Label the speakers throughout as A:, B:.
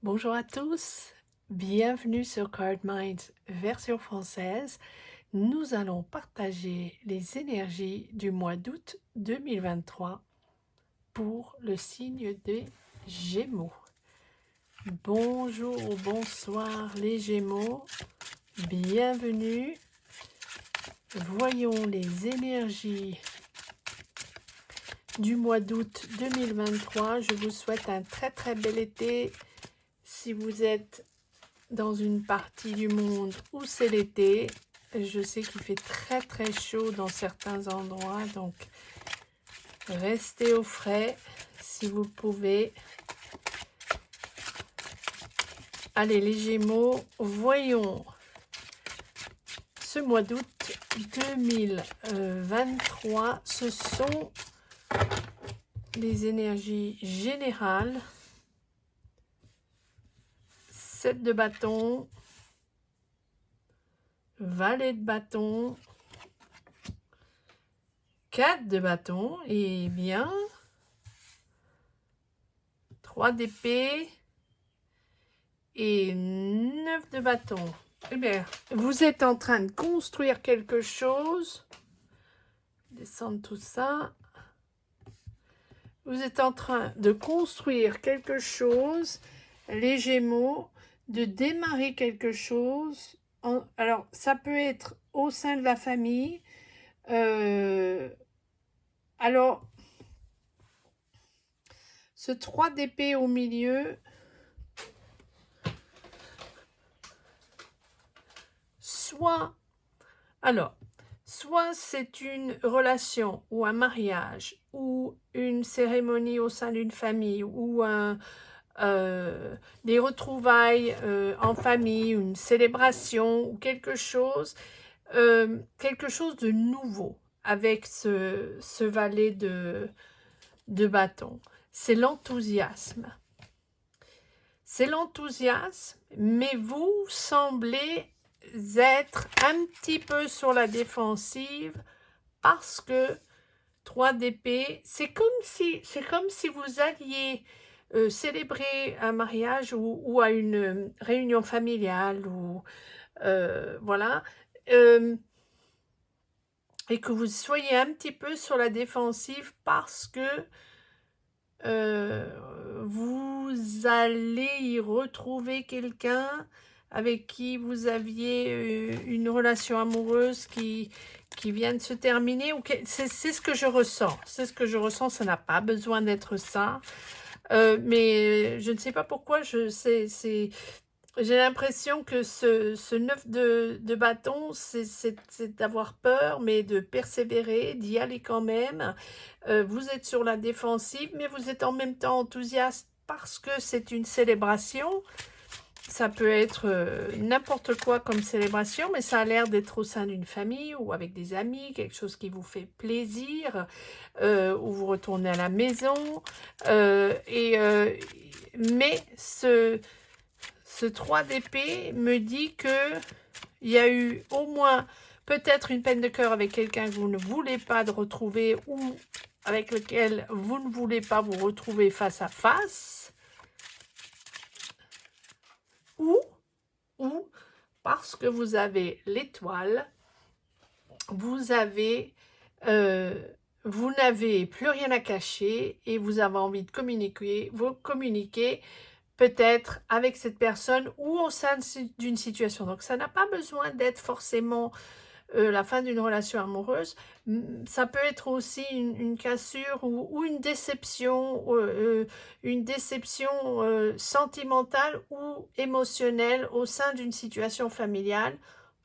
A: Bonjour à tous, bienvenue sur Card Minds version française. Nous allons partager les énergies du mois d'août 2023 pour le signe des Gémeaux. Bonjour, bonsoir les Gémeaux, bienvenue. Voyons les énergies du mois d'août 2023. Je vous souhaite un très bel été. Si vous êtes dans une partie du monde où c'est l'été, je sais qu'il fait très chaud dans certains endroits, donc restez au frais si vous pouvez. Allez les Gémeaux, voyons ce mois d'août 2023, ce sont les énergies générales. 7 de bâton, valet de bâton, 4 de bâton, et bien 3 d'épée et 9 de bâton. Eh bien, vous êtes en train de construire quelque chose. Descendre tout ça. Vous êtes en train de construire quelque chose, les Gémeaux, de démarrer quelque chose. Alors, ça peut être au sein de la famille. Alors, ce 3 d'épée au milieu, soit c'est une relation ou un mariage ou une cérémonie au sein d'une famille ou des retrouvailles en famille, une célébration ou quelque chose de nouveau avec ce valet de bâton. C'est l'enthousiasme. C'est l'enthousiasme, mais vous semblez être un petit peu sur la défensive parce que 3 d'épée, c'est comme si vous alliez célébrer un mariage ou à une réunion familiale ou voilà, et que vous soyez un petit peu sur la défensive parce que vous allez y retrouver quelqu'un avec qui vous aviez une relation amoureuse qui vient de se terminer. C'est ce que je ressens. C'est ce que je ressens. Ça n'a pas besoin d'être ça. Mais je ne sais pas pourquoi. J'ai l'impression que ce 9 de bâton, c'est d'avoir peur, mais de persévérer, d'y aller quand même. Vous êtes sur la défensive, mais vous êtes en même temps enthousiaste parce que c'est une célébration. Ça peut être n'importe quoi comme célébration, mais ça a l'air d'être au sein d'une famille ou avec des amis, quelque chose qui vous fait plaisir, où vous retournez à la maison. Mais ce 3 d'épée me dit que il y a eu au moins peut-être une peine de cœur avec quelqu'un que vous ne voulez pas de retrouver ou avec lequel vous ne voulez pas vous retrouver face à face, ou parce que vous avez l'étoile, vous n'avez plus rien à cacher et vous avez envie de communiquer, peut-être avec cette personne ou au sein d'une situation. Donc ça n'a pas besoin d'être forcément la fin d'une relation amoureuse. Ça peut être aussi une cassure ou une déception sentimentale ou émotionnelle au sein d'une situation familiale,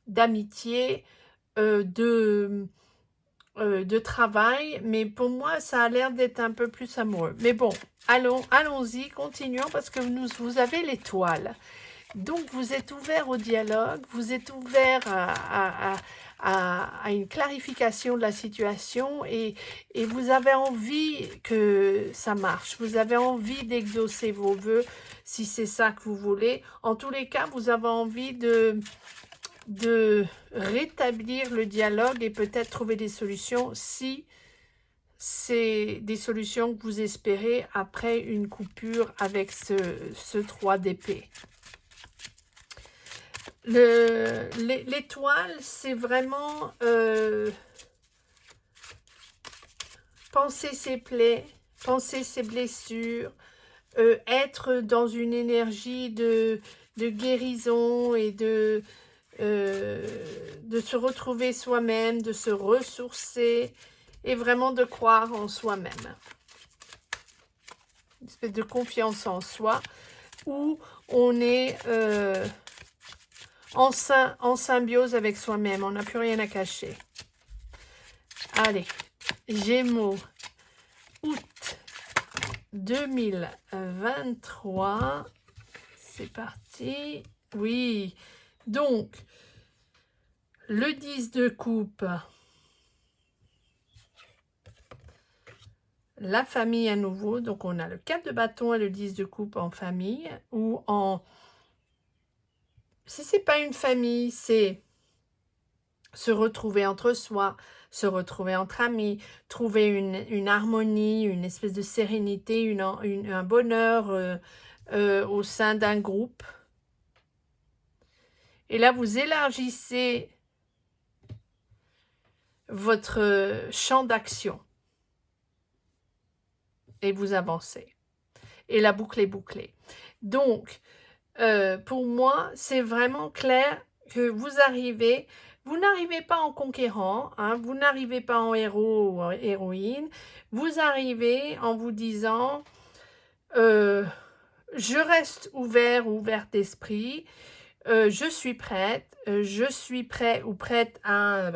A: d'amitié, de travail, mais pour moi ça a l'air d'être un peu plus amoureux. Mais bon, allons-y, continuons, parce que vous avez l'étoile. Donc vous êtes ouvert au dialogue, vous êtes ouvert à une clarification de la situation et vous avez envie que ça marche, vous avez envie d'exaucer vos vœux si c'est ça que vous voulez. En tous les cas, vous avez envie de rétablir le dialogue et peut-être trouver des solutions si c'est des solutions que vous espérez après une coupure avec ce 3 d'épée. L'étoile, c'est vraiment penser ses plaies, penser ses blessures, être dans une énergie de guérison et de se retrouver soi-même, de se ressourcer et vraiment de croire en soi-même. Une espèce de confiance en soi où on est en symbiose avec soi-même, on n'a plus rien à cacher. Allez, Gémeaux, août 2023, c'est parti. Oui, donc, le 10 de coupe, la famille à nouveau, donc on a le 4 de bâton et le 10 de coupe en famille, ou en... Si c'est pas une famille, c'est se retrouver entre soi, se retrouver entre amis, trouver une harmonie, une espèce de sérénité, un bonheur au sein d'un groupe. Et là, vous élargissez votre champ d'action. Et vous avancez. Et la boucle est bouclée. Donc, pour moi, c'est vraiment clair que vous arrivez, vous n'arrivez pas en conquérant, hein, vous n'arrivez pas en héros ou en héroïne, vous arrivez en vous disant, je reste ouverte d'esprit, je suis prête, je suis prêt ou prête à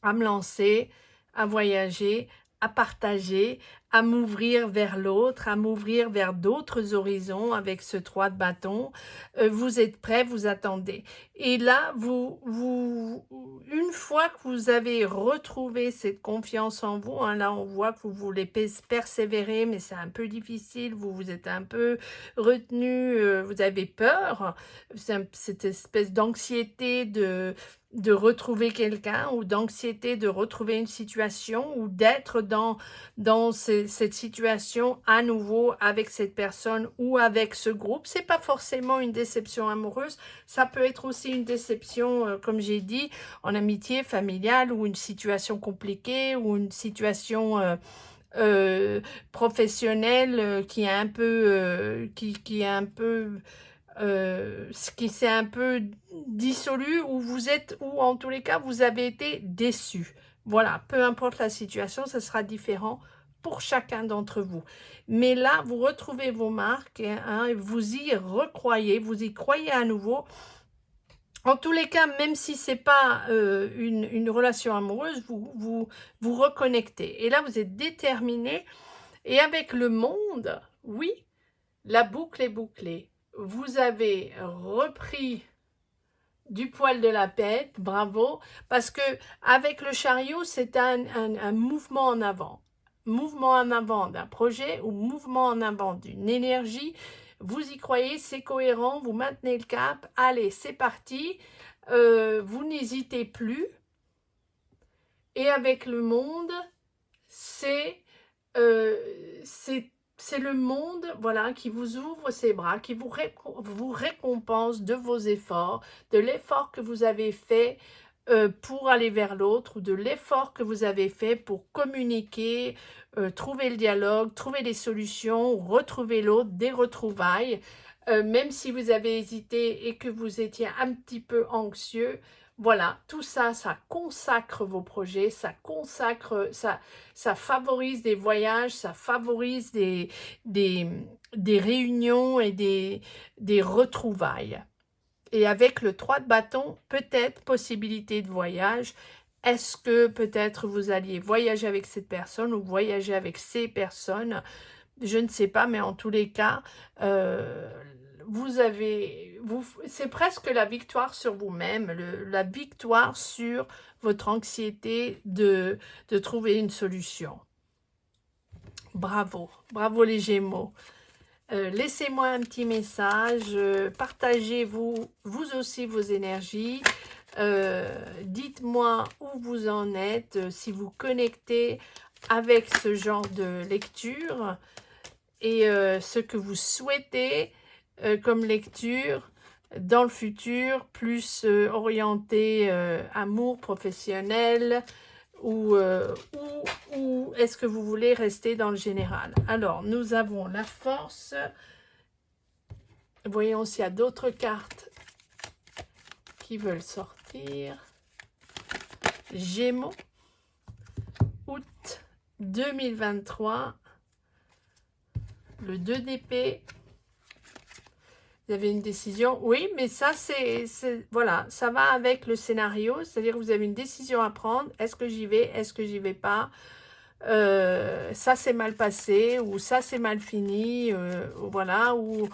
A: me lancer, à voyager, à partager, à m'ouvrir vers l'autre, à m'ouvrir vers d'autres horizons avec ce 3 de bâton. Vous êtes prêts, vous attendez. Et là, une fois que vous avez retrouvé cette confiance en vous, hein, là on voit que vous voulez persévérer, mais c'est un peu difficile, vous êtes un peu retenu, vous avez peur, cette espèce d'anxiété de retrouver quelqu'un ou d'anxiété de retrouver une situation ou d'être dans cette situation à nouveau avec cette personne ou avec ce groupe. C'est pas forcément une déception amoureuse, ça peut être aussi une déception, comme j'ai dit, en amitié, familiale ou une situation compliquée ou une situation professionnelle qui est un peu qui s'est un peu dissolu ou en tous les cas vous avez été déçu. Voilà, peu importe la situation, ça sera différent pour chacun d'entre vous. Mais là, vous retrouvez vos marques, hein, et vous y recroyez, vous y croyez à nouveau. En tous les cas, même si ce n'est pas une relation amoureuse, vous reconnectez. Et là, vous êtes déterminé. Et avec le monde, oui, la boucle est bouclée. Vous avez repris du poil de la bête, bravo, parce que avec le chariot, c'est un mouvement en avant. Mouvement en avant d'un projet ou mouvement en avant d'une énergie. Vous y croyez, c'est cohérent, vous maintenez le cap. Allez, c'est parti. Vous n'hésitez plus. Et avec le monde, c'est le monde, voilà, qui vous ouvre ses bras, qui vous récompense de vos efforts, de l'effort que vous avez fait pour aller vers l'autre, ou de l'effort que vous avez fait pour communiquer, trouver le dialogue, trouver des solutions, retrouver l'autre, des retrouvailles. Même si vous avez hésité et que vous étiez un petit peu anxieux, voilà, tout ça, ça consacre vos projets, ça favorise des voyages, ça favorise des réunions et des retrouvailles. Et avec le 3 de bâton, peut-être possibilité de voyage. Est-ce que peut-être vous alliez voyager avec cette personne ou voyager avec ces personnes? Je ne sais pas, mais en tous les cas, c'est presque la victoire sur vous-même, la victoire sur votre anxiété de trouver une solution. Bravo, bravo les Gémeaux. Laissez-moi un petit message, partagez vous aussi vos énergies, dites-moi où vous en êtes, si vous connectez avec ce genre de lecture et ce que vous souhaitez comme lecture dans le futur, plus orienté amour professionnel ou est-ce que vous voulez rester dans le général. Alors, nous avons la force. Voyons s'il y a d'autres cartes qui veulent sortir. Gémeaux, août 2023, le 2 d'épée. Vous avez une décision, oui, mais ça, voilà, ça va avec le scénario, c'est-à-dire que vous avez une décision à prendre. Est-ce que j'y vais? Est-ce que j'y vais pas? Ça, c'est mal passé, ou ça, c'est mal fini, voilà, ou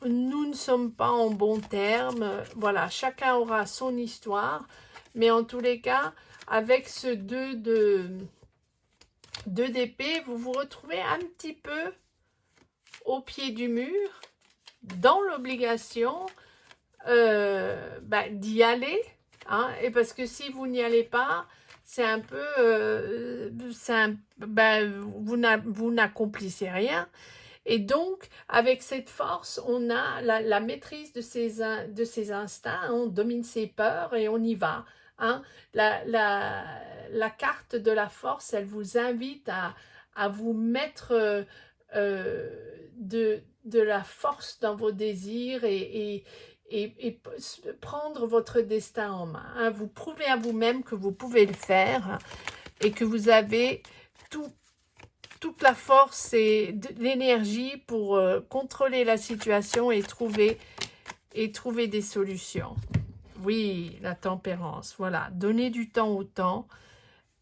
A: nous ne sommes pas en bons termes. Voilà, chacun aura son histoire, mais en tous les cas, avec ce 2 d'épée, vous vous retrouvez un petit peu au pied du mur, dans l'obligation d'y aller, hein, et parce que si vous n'y allez pas, c'est un peu, vous n'accomplissez rien. Et donc, avec cette force, on a la maîtrise de ses instincts, on domine ses peurs et on y va. Hein. La carte de la force, elle vous invite à vous mettre de la force dans vos désirs et prendre votre destin en main. Hein. Vous prouvez à vous-même que vous pouvez le faire et que vous avez toute la force et l'énergie pour contrôler la situation et trouver des solutions. Oui, la tempérance, voilà. Donnez du temps au temps.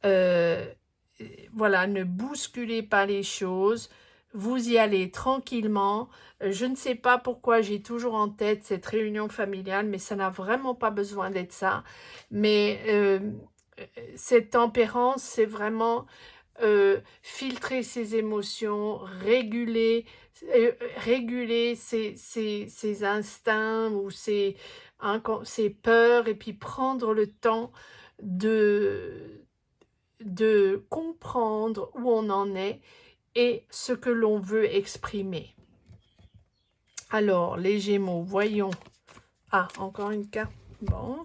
A: Voilà, ne bousculez pas les choses. Vous y allez tranquillement. Je ne sais pas pourquoi j'ai toujours en tête cette réunion familiale, mais ça n'a vraiment pas besoin d'être ça. Mais cette tempérance, c'est vraiment filtrer ses émotions, réguler ses instincts ou ses peurs, et puis prendre le temps de comprendre où on en est et ce que l'on veut exprimer. Alors, les Gémeaux, voyons. Ah, encore une carte. Bon.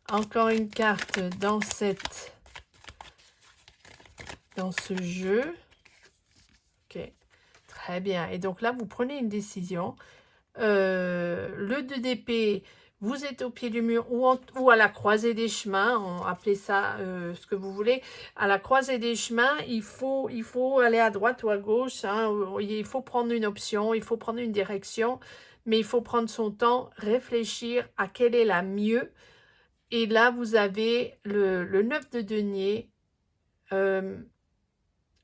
A: Encore une carte dans ce jeu. Ok, très bien. Et donc là, vous prenez une décision. Le 2 d'épée, vous êtes au pied du mur ou à la croisée des chemins, appelez ça ce que vous voulez. À la croisée des chemins, il faut aller à droite ou à gauche. Hein, il faut prendre une option, il faut prendre une direction, mais il faut prendre son temps, réfléchir à quelle est la mieux. Et là, vous avez le 9 de denier.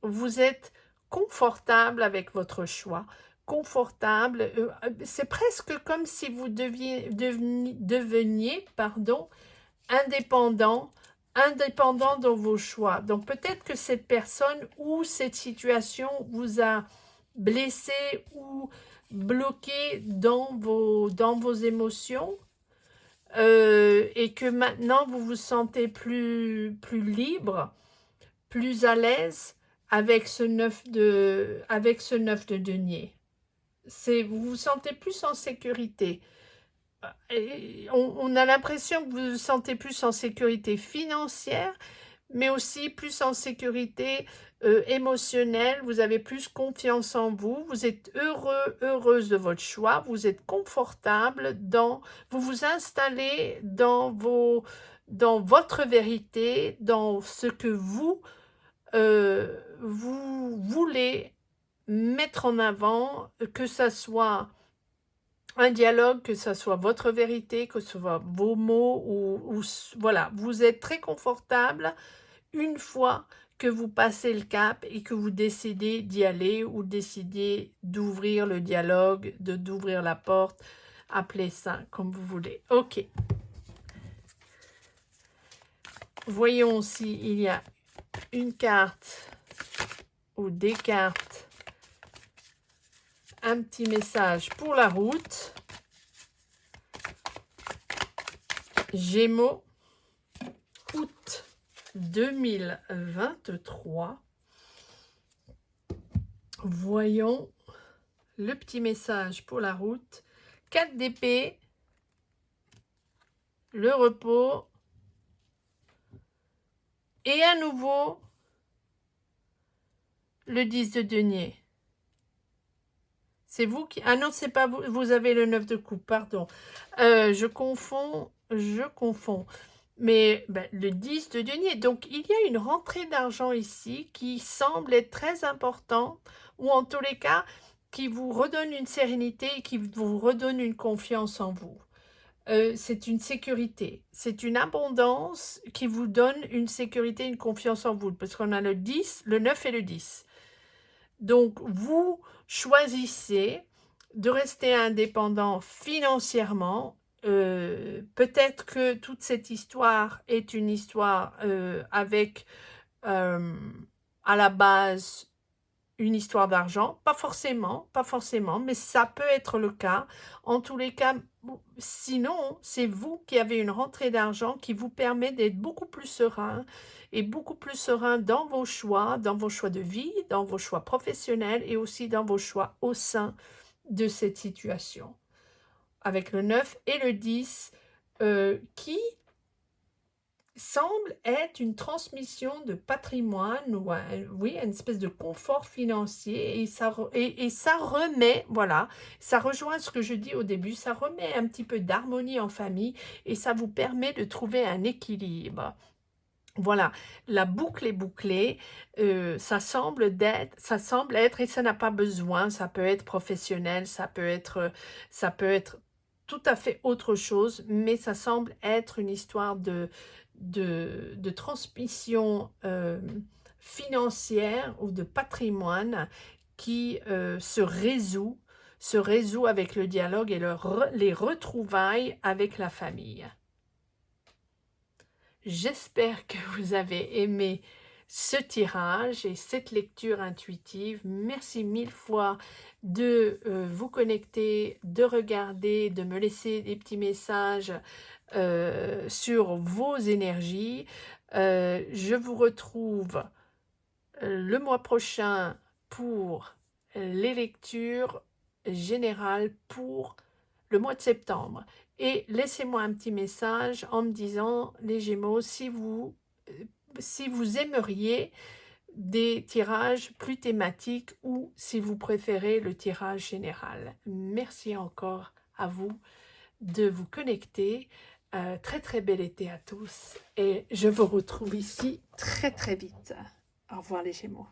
A: Vous êtes confortable avec votre choix, confortable. C'est presque comme si vous deveniez indépendant dans vos choix. Donc peut-être que cette personne ou cette situation vous a blessé ou bloqué dans vos émotions, et que maintenant vous vous sentez plus libre, plus à l'aise avec ce 9 de denier. Vous vous sentez plus en sécurité. Et on a l'impression que vous vous sentez plus en sécurité financière, mais aussi plus en sécurité émotionnelle. Vous avez plus confiance en vous. Vous êtes heureuse de votre choix. Vous êtes confortable vous vous installez dans votre vérité, dans ce que vous voulez mettre en avant, que ça soit un dialogue, que ça soit votre vérité, que ce soit vos mots, ou voilà, vous êtes très confortable une fois que vous passez le cap et que vous décidez d'y aller ou décidez d'ouvrir le dialogue, d'ouvrir la porte, appelez ça comme vous voulez. Ok. Voyons s'il y a une carte ou des cartes, un petit message pour la route. Gémeaux, août 2023. Voyons le petit message pour la route. 4 d'épée, le repos, et à nouveau le 10 de denier. C'est vous qui... Ah non, c'est pas vous. Vous avez le 9 de coupe, pardon. Je confonds. Mais ben, le 10 de denier. Donc, il y a une rentrée d'argent ici qui semble être très importante, ou en tous les cas, qui vous redonne une sérénité et qui vous redonne une confiance en vous. C'est une sécurité, c'est une abondance qui vous donne une sécurité, une confiance en vous, parce qu'on a le 10, le 9 et le 10. Donc, vous choisissez de rester indépendant financièrement. Peut-être que toute cette histoire est une histoire avec à la base une histoire d'argent, pas forcément, mais ça peut être le cas. En tous les cas, sinon, c'est vous qui avez une rentrée d'argent qui vous permet d'être beaucoup plus serein et beaucoup plus serein dans vos choix de vie, dans vos choix professionnels et aussi dans vos choix au sein de cette situation. Avec le 9 et le 10 qui semble être une transmission de patrimoine ou oui, une espèce de confort financier et ça remet, voilà, ça rejoint ce que je dis au début, ça remet un petit peu d'harmonie en famille et ça vous permet de trouver un équilibre. Voilà, la boucle est bouclée, ça semble être, et ça n'a pas besoin, ça peut être professionnel, ça peut être tout à fait autre chose, mais ça semble être une histoire de transmission financière ou de patrimoine qui se résout avec le dialogue et les retrouvailles avec la famille. J'espère que vous avez aimé ce tirage et cette lecture intuitive. Merci mille fois de vous connecter, de regarder, de me laisser des petits messages sur vos énergies. Je vous retrouve le mois prochain pour les lectures générales pour le mois de septembre. Et laissez-moi un petit message en me disant, les Gémeaux, si vous aimeriez des tirages plus thématiques ou si vous préférez le tirage général. Merci encore à vous de vous connecter. Très très bel été à tous et je vous retrouve ici très très vite. Au revoir les Gémeaux.